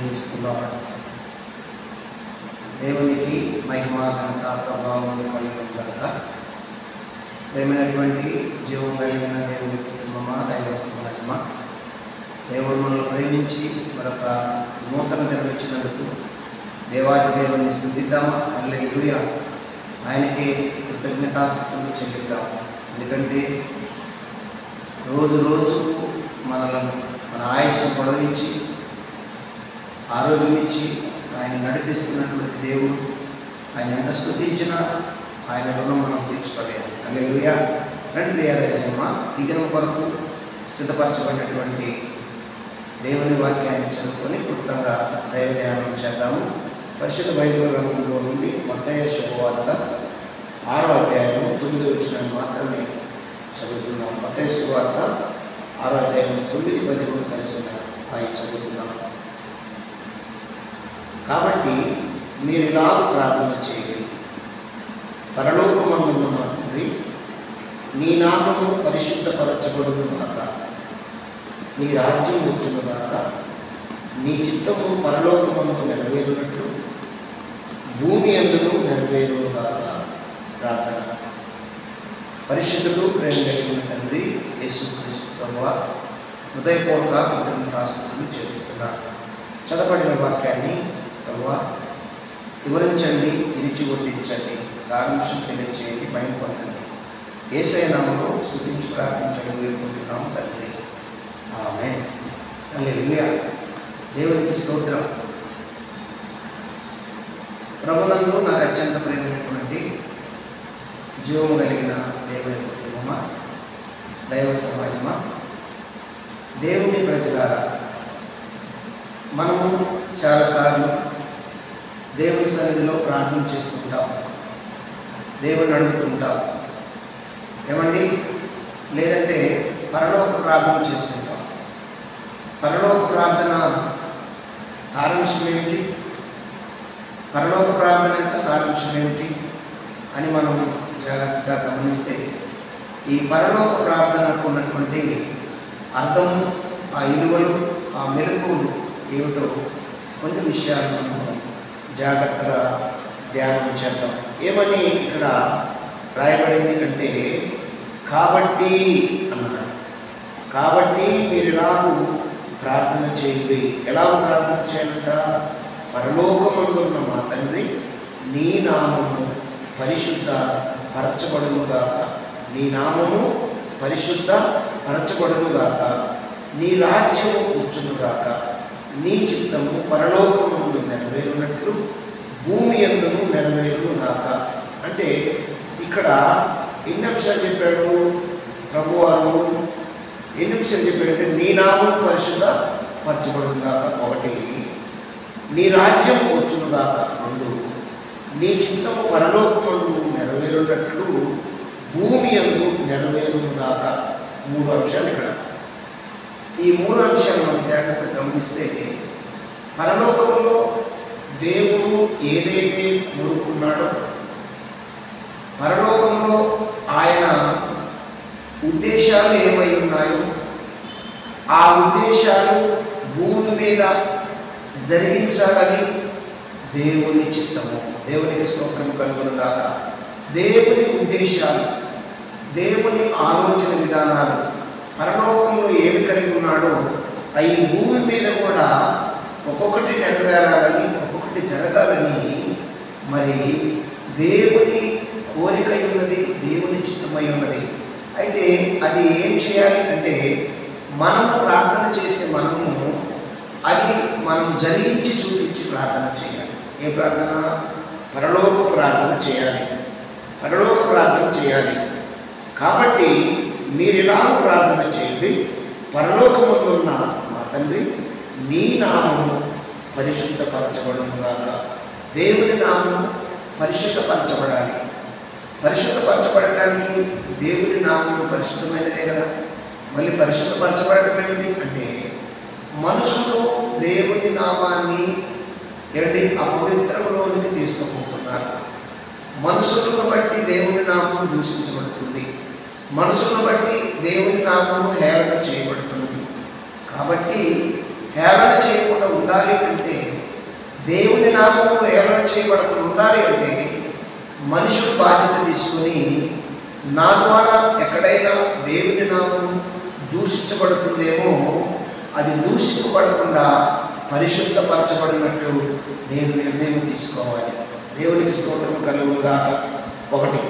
జీవిస్తున్నాడు. దేవునికి మహిమ ఘనత ప్రభావం కలుగుగాక. ప్రేమైనటువంటి జీవం కలిగిన దేవుని కుటుంబమా, దైవ సమాజమా, దేవుడు మనల్ని ప్రేమించి మరొక నూతన దినమిచ్చినందుకు దేవాది దేవుని స్తుతిద్దామా. హల్లెలూయా. ఆయనకి కృతజ్ఞతాస్తుతులు చెల్లిద్దాం. ఎందుకంటే రోజు రోజు మనలను మన ఆయుష్ను పొడవించి ఆరోగ్యం ఇచ్చి ఆయన నడిపిస్తున్నటువంటి దేవుడు. ఆయన ఎంత స్తుతించినా ఆయన రుణం మనం తీర్చుకోలేము. హల్లెలూయా. రండి అదేజమ్మ, ఈ దినం కొరకు సిద్ధపరచబడినటువంటి దేవుని వాక్యాన్ని చదువుకొని క్లుప్తంగా దైవ ధ్యానం చేద్దాము. పరిశుద్ధ బైబిల్ గ్రంథంలో నుండి మత్తయి శుభవార్త 6వ అధ్యాయం 9వ వచనం మాత్రమే చదువుతున్నాం. మత్తయి శుభవార్త 6వ అధ్యాయం 9, 10 కూడా కలిసి ఆయన చదువుతున్నాం. కాబట్టి మీరు ఇలా ప్రార్థన చేయండి. పరలోకమందున్న మా తండ్రి, నీ నామము పరిశుద్ధపరచబడును గాక, నీ రాజ్యం వచ్చును గాక, నీ చిత్తము పరలోకమందు నెరవేరునట్లు భూమి అందును నెరవేరును గాక. ప్రార్థన. పరిశుద్ధుడు, ప్రేమ కలిగిన తండ్రి యేసుక్రీస్తు ప్రభువా, హృదయపూర్వక కృతజ్ఞతాస్తుతులు చెల్లిస్తున్నాను. చదవబడిన వాక్యాన్ని ప్రభువా వివరించండి, ఇరిచి కొట్టించండి, సారాంశం తెలియచేయండి, భయం పొందండి. యేసయ్య నామములో స్తుతించి ప్రార్థించడం వేడుకుంటున్నాం తండ్రి. ఆమేన్. హల్లెలూయా. దేవునికి స్తోత్రం. ప్రభునందు నాకు అత్యంత ప్రేమైనటువంటి జీవము కలిగిన దేవుని కుటుంబమా, దైవ సమాజమా, దేవుని ప్రజలారా, మనము చాలాసార్లు దేవుని సన్నిధిలో ప్రార్థన చేస్తుంటాం, దేవుని అడుగుతుంటాం. ఏమండి? లేదంటే పరలోక ప్రార్థన చేస్తుంటాం. పరలోక ప్రార్థన సారాంశం ఏమిటి? పరలోక ప్రార్థన యొక్క సారాంశం ఏమిటి అని మనం జాగ్రత్తగా గమనిస్తే, ఈ పరలోక ప్రార్థనకు ఉన్నటువంటి అర్థము, ఆ ఇలువలు, ఆ మెలకువలు ఏమిటో కొన్ని విషయాలు మనం జాగ్రత్తగా ధ్యానం చేద్దాం. ఏమని ఇక్కడ రాయబడింది అంటే, కాబట్టి అన్నాడు. కాబట్టి మీరు ఎలాగూ ప్రార్థన చేయండి. ఎలా ప్రార్థన చేయాలంట? పరలోకమందున్న మా తండ్రి, నీ నామము పరిశుద్ధ పరచబడునుగాక, నీ నామము పరిశుద్ధ పరచబడునుగాక, నీ రాజ్యము కూర్చునుగాక, నీ చిత్తము పరలోకమందు నెరవేరునట్లు భూమి యందును నెరవేరునుగాక. అంటే ఇక్కడ ఎన్ని అంశాలు చెప్పాడు ప్రభువారు? ఎన్ని అంశాలు చెప్పాడంటే, నీ నామం పరిశుద్ధ పరచబడునుగాక 1, నీ రాజ్యం వచ్చునుగాక 2, నీ చిత్తము పరలోకమందు నెరవేరునట్లు భూమి యందు నెరవేరునుగాక 3 అంశాలు ఇక్కడ. ఈ 3 అంశాలు మనం జాగ్రత్తగా గమనిస్తే, పరలోకంలో దేవుడు ఏదైతే కోరుకున్నాడో, పరలోకంలో ఆయన ఉద్దేశాలు ఏమై ఉన్నాయో, ఆ ఉద్దేశాలు భూమి మీద జరిగించాలని దేవుని చిత్తము. దేవునికి స్తోత్రం కలుగునుగాక. దేవుని ఉద్దేశాలు, దేవుని ఆలోచన విధానాలు పరలోకంలో ఏమి కలిగి ఉన్నాడో అవి భూమి మీద కూడా ఒక్కొక్కటి నెరవేరాలని, ఒక్కొక్కటి జరగాలని మరి దేవుని కోరిక ఉన్నది, దేవుని చిత్తమై ఉన్నది. అయితే అది ఏం చేయాలి అంటే, మనం ప్రార్థన చేసే మనము అది మనం జరిగించి చూపించి ప్రార్థన చేయాలి. ఏ ప్రార్థన? పరలోక ప్రార్థన చేయాలి. పరలోక ప్రార్థన చేయాలి. కాబట్టి మీరు ఇలా ప్రార్థన చేయండి. పరలోకమందున్న మా తండ్రి, నీ నామము పరిశుద్ధపరచబడునుగాక. దేవుని నామము పరిశుద్ధపరచబడాలి. పరిశుద్ధపరచబడటానికి దేవుని నామము పరిశుద్ధమైనదే కదా. మళ్ళీ పరిశుద్ధపరచబడటం ఏమిటి అంటే, మనుషులు దేవుని నామాన్ని అపవిత్రంలోనికి తీసుకుపోతున్నారు. మనుషులను బట్టి దేవుని నామం దూషించబడుతుంది. మనసును బట్టి దేవుని నామము హేళన చేయబడుతుంది. కాబట్టి హేళన చేయకుండా చేయబడకుండా ఉండాలి అంటే, దేవుని నామము హేళన చేయబడకుండా ఉండాలి అంటే, మనుషులు బాధ్యత తీసుకొని నా ద్వారా ఎక్కడైనా దేవుని నామం దూషించబడుతుందేమో, అది దూషించబడకుండా పరిశుద్ధపరచబడినట్లు నేను నిర్ణయం తీసుకోవాలి. దేవునికి స్తోత్రం కలుగుగాక. ఒకటి,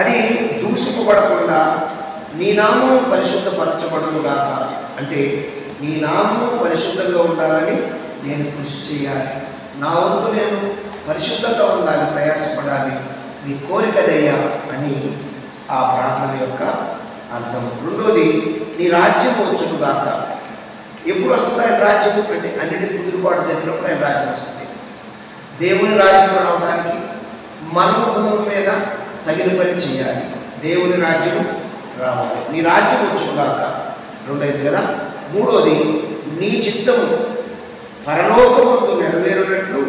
అది దూషింపబడకుండా నీ నామం పరిశుద్ధపరచబడుగాక అంటే, నీ నామం పరిశుద్ధంగా ఉండాలని నేను కృషి చేయాలి. నా వంతు నేను పరిశుద్ధంగా ఉండాలి, ప్రయాసపడాలి. నీ కోరికదయ్యా అని ఆ ప్రార్థన యొక్క అర్థం. రెండోది, నీ రాజ్యం వచ్చుగాక. ఎప్పుడు వస్తుంది ఆయన రాజ్యం అంటే, అన్నిటి కుదురుబాటు జరిగినప్పుడు ఆయన రాజ్యం వస్తుంది. దేవుని రాజ్యం రావడానికి మనము భూమి మీద తగిన పని చేయాలి. దేవుని రాజ్యం రావాలి. నీ రాజ్యం వచ్చుగాక రెండైంది కదా. మూడోది, నీ చిత్తము పరలోకమందు నెరవేరునట్లు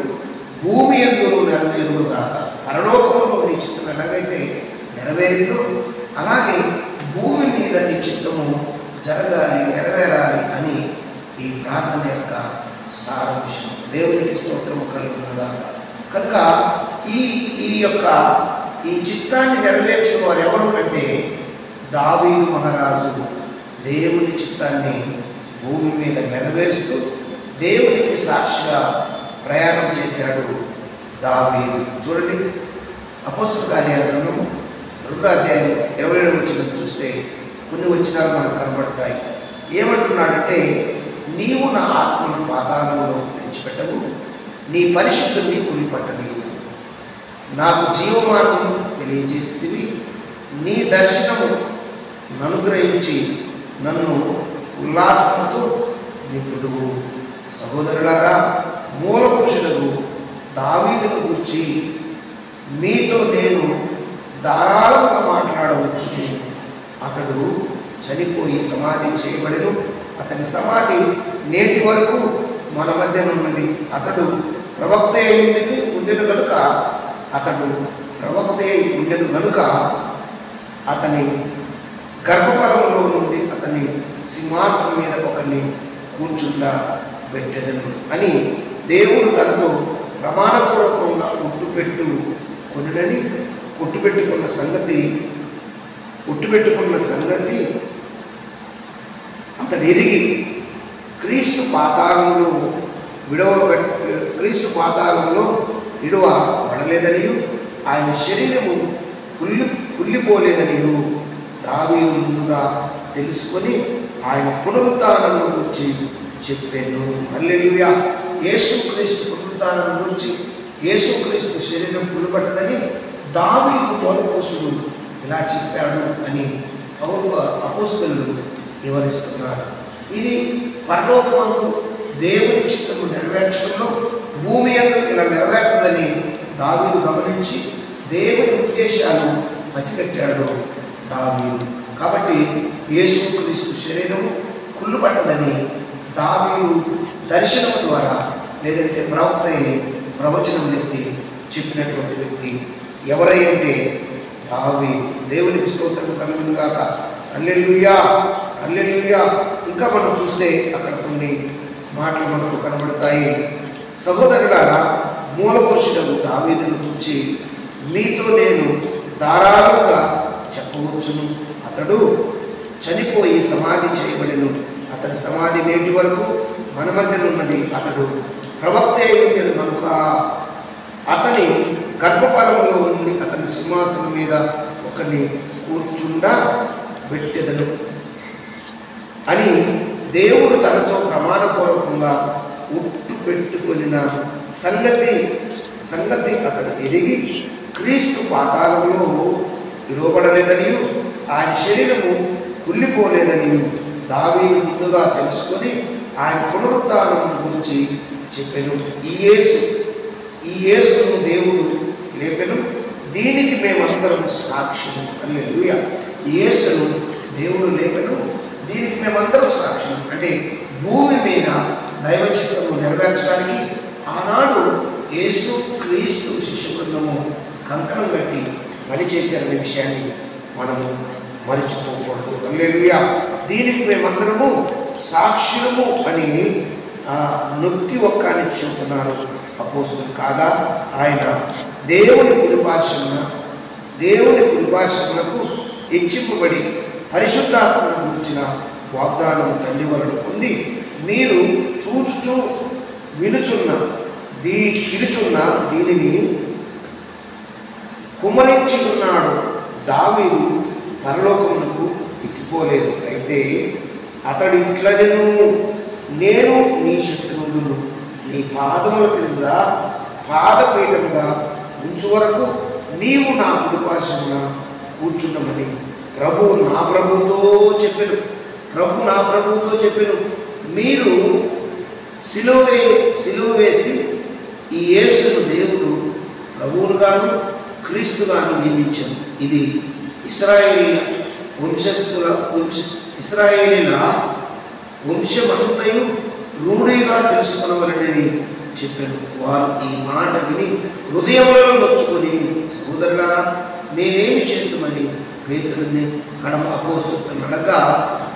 భూమి యందు నెరవేరుగాక. పరలోకములో నీ చిత్తం ఎలాగైతే నెరవేరిందో, అలాగే భూమి మీద నీ చిత్తము జరగాలి, నెరవేరాలి అని ఈ ప్రార్థన యొక్క సారాంశం. దేవునికి స్తోత్రము కలుగునుగాక. కనుక ఈ చిత్తాన్ని నెరవేర్చిన వారు ఎవరు అంటే, దావీదు మహారాజు దేవుని చిత్తాన్ని భూమి మీద నెరవేరుస్తూ దేవునికి సాక్షిగా ప్రయాణం చేశాడు దావీదు. చూడండి, అపోస్తలుల కార్యాల గ్రంథం 2వ అధ్యాయం 27వ వచనం చూస్తే కొన్ని వచనాలు మనకు కనబడతాయి. ఏమంటున్నాడంటే, నీవు నా ఆత్మను పాతాళంలో విడిచిపెట్టవు, నీ పరిశుద్ధుని కులిపట్టనీవు. నాకు జీవమార్గం తెలియజేస్తుంది, నీ దర్శనము నన్ను గ్రహించి నన్ను ఉల్లాసంతో నింపుదువు. సహోదరులారా, మూల పురుషులకు దావీదును గూర్చి మీతో నేను ధారాళంగా మాట్లాడవచ్చు. అతడు చనిపోయి సమాధి చేయబడెను. అతని సమాధి నేటి వరకు మన మధ్యనున్నది. అతడు ప్రవక్త అయి ఉండెను గనుక అతని గర్భఫలంలో నుండి అతని సింహాసనం మీద ఒకరిని కూర్చుండా పెట్టెదను అని దేవుడు తనతో ప్రమాణపూర్వకంగా ఉట్టుపెట్టుకున్న సంగతి అతడు ఎరిగి క్రీస్తు పాతాళంలో విడవబడలేదనియు ఆయన శరీరము కుళ్ళిపోలేదనియు దావీదు ముందుగా తెలుసుకొని ఆయన పునరుత్థానం గురించి చెప్పాను. హల్లెలూయా. యేసుక్రీస్తు పునరుత్థానం గురించి, యేసుక్రీస్తు శరీరం కుళ్ళబడ్డదని దావీదు మూలపురుషుడు ఇలా చెప్పాడు అని అపోస్తలులు వివరిస్తున్నారు. ఇది పరలోకమందు దేవుని చిత్తము నెరవేర్చడంలో భూమి యందు ఇలా నెరవేర్చదని దావీదు గమనించి దేవుని ఉద్దేశాలు పసిగట్టాడు దావీదు. కాబట్టి యేసుక్రీస్తు శరీరము కుళ్ళుపట్టదని దావీదు దర్శనం ద్వారా, లేదంటే ప్రవచనం ఎత్తి చెప్పినటువంటి వ్యక్తి ఎవరైతే దావీదు. దేవునికి స్తోత్రం కలుగునుగాక. హల్లెలూయా, హల్లెలూయా. ఇంకా మనం చూస్తే అక్కడ కొన్ని మాటలు మనకు కనబడతాయి. సహోదరులారా, మూల పురుషుడు దావీదును గురించి మీతో నేను ధారాళంగా చెప్పవచ్చును. అతడు చనిపోయి సమాధి చేయబడెను. అతని సమాధి నేటి వరకు మన మధ్యనున్నది. అతడు ప్రవక్త అయి ఉండెను కనుక అతని గర్భఫలంలో నుండి అతని సింహాసనం మీద ఒకరిని కూర్చుండా పెట్టెదను అని దేవుడు తనతో ప్రమాణపూర్వకంగా ఉట్టుపెట్టుకొనిన సంగతి అతడు ఎరిగి క్రీస్తు పాతాళంలో విడవబడలేదనియు ఆయన శరీరము కుళ్ళిపోలేదనియు దావీదు ముందుగా తెలుసుకొని ఆయన పునరుత్థానం గురించి చెప్పెను. ఈ యేసును దేవుడు లేపెను, దీనికి మేమందరం సాక్ష్యం. హల్లెలూయా. యేసును దేవుడు లేపెను, దీనికి మేమందరం సాక్ష్యం. అంటే భూమి మీద దైవ చిత్తము నెరవేర్చడానికి ఆనాడు యేసు క్రీస్తు శిష్య బృందము కంకణం కట్టి పనిచేశారనే విషయాన్ని మనము మరిచిపోకూడదు. హల్లెలూయా. దీనికి మేమందరము సాక్షులము అని నొక్కి ఒక్కని చెబుతున్నారు అపోస్తులు. కాగా ఆయన దేవుని కుడిపార్శ్వమునకు హెచ్చింపబడి పరిశుద్ధాత్మను గురించిన వాగ్దానం తండ్రి వలన పొంది మీరు చూచుచూ వినుచున్న దీనిని కుమ్మరించి ఉన్నాడు. దావీదు పరలోకమునకు ఎక్కిపోలేదు. అయితే అతడు ఇట్లనెను, నేను నీ శత్రువులను నీ పాదముల క్రింద పాదపీఠముగా ఉంచు వరకు నీవు నా కుడిపార్శ్వమున కూర్చున్నామని ప్రభు నా ప్రభుతో చెప్పెను. మీరు సిలువ వేసి ఈ యేసును దేవుడు ప్రభువునుగాను క్రీస్తుగాను నియమించను. ఇది ఇశ్రాయేలీల వంశమంతయు రూఢిగా తెలుసుకునవలనని చెప్పాను. వారు ఈ మాట విని హృదయములను నొచ్చుకొని, సహోదరులారా మేమేమి చేద్దామని పేతురుని అపోస్తలులను అడగా,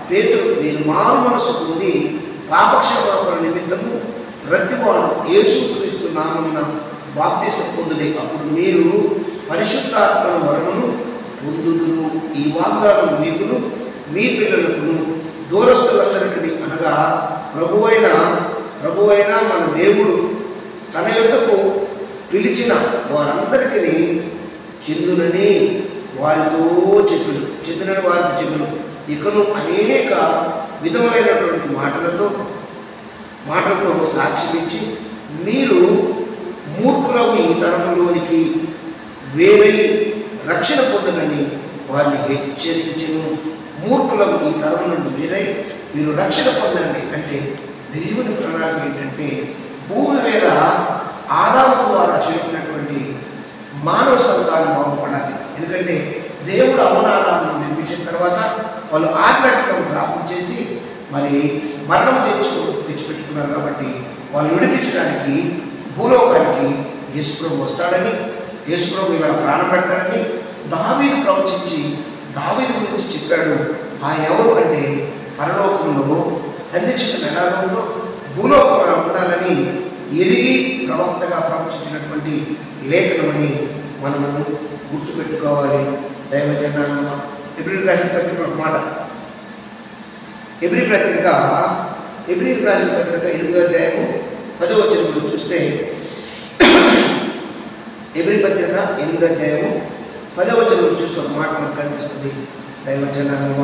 పేతురు మీరు మారు మనసు పొంది పాపక్షమాపణ నిమిత్తము ప్రతివాడు యేసుక్రీస్తు నామమున బాప్తిసం పొందుడి, అప్పుడు మీరు పరిశుద్ధాత్మ వరమును పొందుదురు. ఈ వాగ్దానం మీకును మీ పిల్లలకును దూరస్తులందరికీ అనగా ప్రభువైన మన దేవుడు తన యొద్దకు పిలిచిన వారందరికీ చెందునని వారితో చెప్పెను. ఇకను అనేక విధములైనటువంటి మాటలతో సాక్ష్యమిచ్చి మీరు మూర్ఖులకు ఈ తరములోనికి వేరై రక్షణ పొందనని వారిని హెచ్చరించెను. మూర్ఖులకు ఈ తరం నుండి వేరై మీరు రక్షణ పొందండి అంటే దేవుని ప్రణాళిక ఏంటంటే భూమి మీద ఆదాము ద్వారా చెప్పినటువంటి మానవ సంతానం బాగుపడాలి. ఎందుకంటే దేవుడు అమనాదాలను నిర్మించిన తర్వాత వాళ్ళు ఆత్మహత్యను ప్రాపం చేసి మరి మరణం తెచ్చిపెట్టుకున్నారు. కాబట్టి వాళ్ళు విడిపించడానికి భూలోకానికి యేసుప్రభు వస్తాడని, యేసుప్రభు ఇలా ప్రాణం పెడతాడని దావీదు ప్రవచించి దావీదు గురించి చెప్పాడు. ఆయన ఎవరు అంటే పరలోకంలో తండ్రి చిత్తం ఎలాగ ఉందో భూలోకంలో ఉండాలని ఎరిగి ప్రవక్తగా ప్రవచించినటువంటి లేఖనమని మనము గుర్తుపెట్టుకోవాలి. దైవజనాంగమ ఎబ్రిల్ రాసిన పత్రిక ఒక మాట, ఎబ్రిల్ రాసిన పత్రిక 8వ అధ్యాయము 10వ వచనంలో చూస్తే, ఎబ్రిల్ పత్రిక 8వ అధ్యాయము 10వ వచనంలో చూస్తే ఒక మాట మనకు కనిపిస్తుంది. దైవజనాంగమ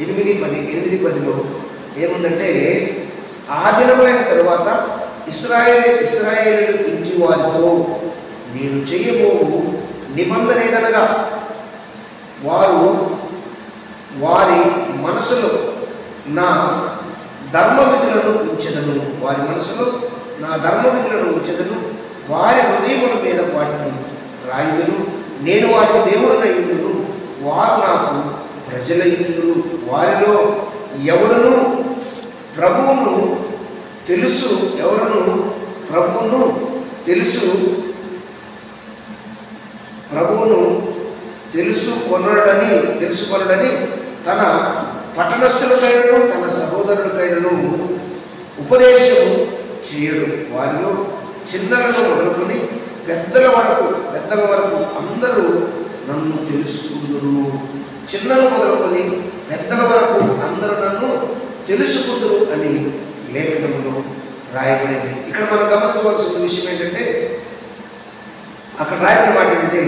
8:10లో ఏముందంటే, ఆ దినమైన తరువాత ఇశ్రాయేలు ఇంటి వారితో నేను చేయబోవు నిబంధన ఏదనగా వారి మనసులో నా ధర్మ విధులను ఉంచెదను, వారి హృదయముల మీద వాటిని రాయుదును, నేను వారి దేవుడనై ఉండును, వారు నాకు ప్రజలయ్యుందురు. వారిలో ఎవరును ప్రభువును తెలుసుకొనడని తన పట్టణస్థులకైనను తన సహోదరులకైనను ఉపదేశము చేయడు. వారిలో చిన్నలను మొదలుకొని పెద్దల వరకు అందరూ నన్ను తెలుసుకుందురు. చిన్నలు మొదలుకొని పెద్దల వరకు అందరూ నన్ను తెలుసుకుందురు అని లేఖనంలో రాయబడింది. ఇక్కడ మనం గమనించవలసిన విషయం ఏంటంటే, అక్కడ రాయబడిన మాట ఏంటంటే,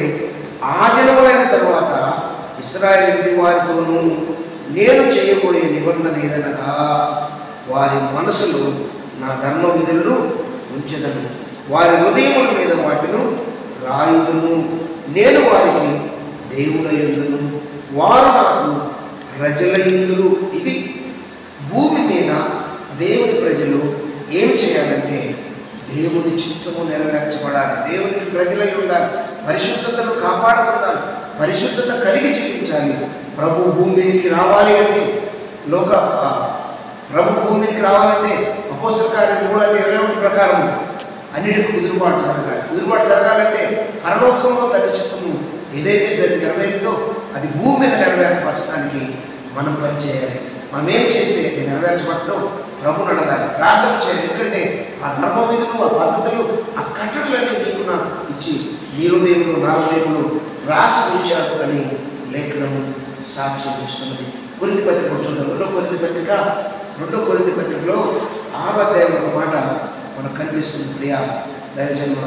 ఆ దినములైన తర్వాత ఇశ్రాయేలు వారితోనూ నేను చేయబోయే నిబంధన ఏదనగా వారి మనసులో నా ధర్మ విధులను ఉంచెదను, వారి హృదయముల మీద వాటిని రాయుదును, నేను వారికి దేవుడయ్యుందును, వారు నాకు ప్రజలయ్యుందురు. ఇది భూమి మీద దేవుని ప్రజలు ఏం చేయాలంటే దేవుని చిత్తము నెరవేర్చబడాలి, దేవునికి ప్రజలై ఉండాలి, పరిశుద్ధతను కాపాడుతుండాలి, పరిశుద్ధత కలిగి జీవించాలి. ప్రభు భూమికి రావాలి అంటే అపోస్తల కార్యం 3:21 ప్రకారం అన్నిటికీ కుదురుబాటు జరగాలంటే పరలోకంలో తండ్రి చిత్తము ఏదైతే నెరవేరిందో అది భూమి మీద నెరవేర్చపరచడానికి మనం పనిచేయాలి. మనం ఏం చేస్తే అది నెరవేర్చబడతో ప్రభుని అడగాలి, ప్రార్థన చేయాలి. ఎందుకంటే ఆ ధర్మ విధులు, ఆ పద్ధతులు, ఆ కట్టడలన్నీ నీకు నాకు ఇచ్చి నీ హృదయంలో నా హృదయంలో రాసి ఉంచాడు అని లేఖనము సాక్ష్యం ఇస్తున్నది. కొరింథీ పత్రిక చూద్దాం. రెండో కొరింథీ పత్రికలో 6వ అధ్యాయం ఒక మాట మనకు కనిపిస్తుంది. ప్రియా దైవజన్మ,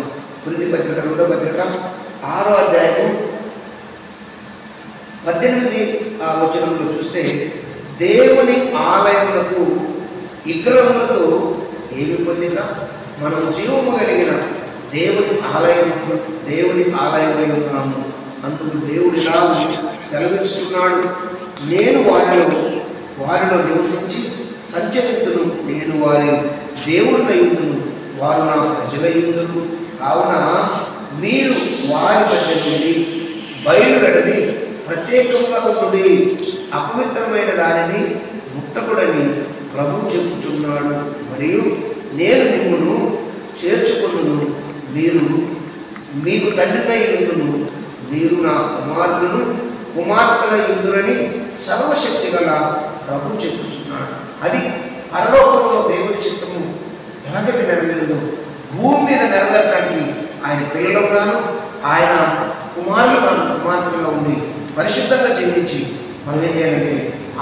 కొరింథీ పత్రిక 2వ పత్రిక 6వ అధ్యాయం 18 వచనంలో చూస్తే, దేవుని ఆలయములకు విగ్రహములతో ఏమి పొందిక మనము జీవము కలిగిన దేవుని ఆలయమై ఉన్నాము. అందుకు దేవుడు ఇలా సెలవిస్తున్నాడు, నేను వారిలో నివసించి సంచరితును, నేను వారి దేవుడినై ఉండును, వారు నా ప్రజలై ఉండును. కావున మీరు వారి మధ్య నుండి బయలుడని ప్రత్యేకంగా ఉండి అపవిత్రమైన దానిని ముట్టకుడని ప్రభువు చెప్పుచున్నాడు. మరియు నేను మిమ్మును చేర్చుకొనును, మీరు మీకు తండ్రినై ఉండును, మీరు నా కుమార్తెలై ఉండురని సర్వశక్తి గల ప్రభువు చెప్పుచున్నాడు. అది పరలోకంలో దేవుని చిత్తము ఎలాగైతే నెరవేరిందో భూమి మీద నెరవేరడానికి ఆయన పిల్లలుగాను, ఆయన కుమార్తెలుగా ఉండి పరిశుద్ధంగా జీవించి మనం ఏం చేయాలంటే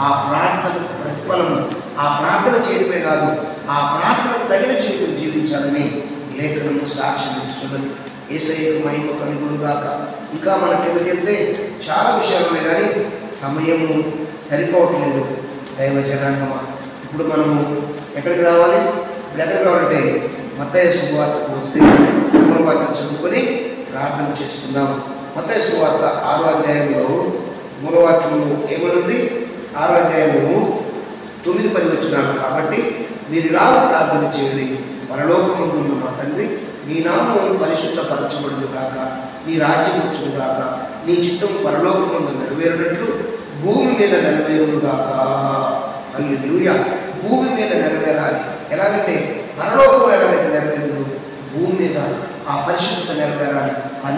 ఆ ప్రార్థనకు ప్రతిఫలము, ఆ ప్రార్థన చేయడమే కాదు, ఆ ప్రార్థనకు తగిన జీవితం జీవించాలని లేఖనము సాక్ష్యం ఇస్తున్నది. యేసయ్యకు మహిమ కలుగునుగాక. ఇంకా మన కిందకి వెళ్తే చాలా విషయాలు ఉన్నాయి, కానీ సమయము సరిపోవట్లేదు. దైవ జనాంగమా, ఇప్పుడు మనము ఎక్కడికి రావాలి? ఇప్పుడు ఎక్కడికి రావాలంటే మత్తయి సువార్తకు వస్తే మూలవాక్యం చదువుకొని ప్రార్థన చేసుకుందాం. మత్తయి సువార్త 6వ అధ్యాయంలో మూలవాక్యము ఏమనుంది? 6వ అధ్యాయము 9-10 వచనాలు. కాబట్టి మీరు ఇలా ప్రార్థన చేయండి, పరలోకమందున్న మా తండ్రి, నీ నామము పరిశుద్ధపరచబడును గాక, నీ రాజ్యం వచ్చును గాక, నీ చిత్తం పరలోకమందు నెరవేరినట్లు భూమి మీద నెరవేరును గాక. హల్లెలూయా. భూమి మీద నెరవేరాలి. ఎలాగంటే పరలోకం ఎలాగైతే నెరవేరును, భూమి మీద ఆ పరిశుద్ధత నెరవేరాలి. ఆ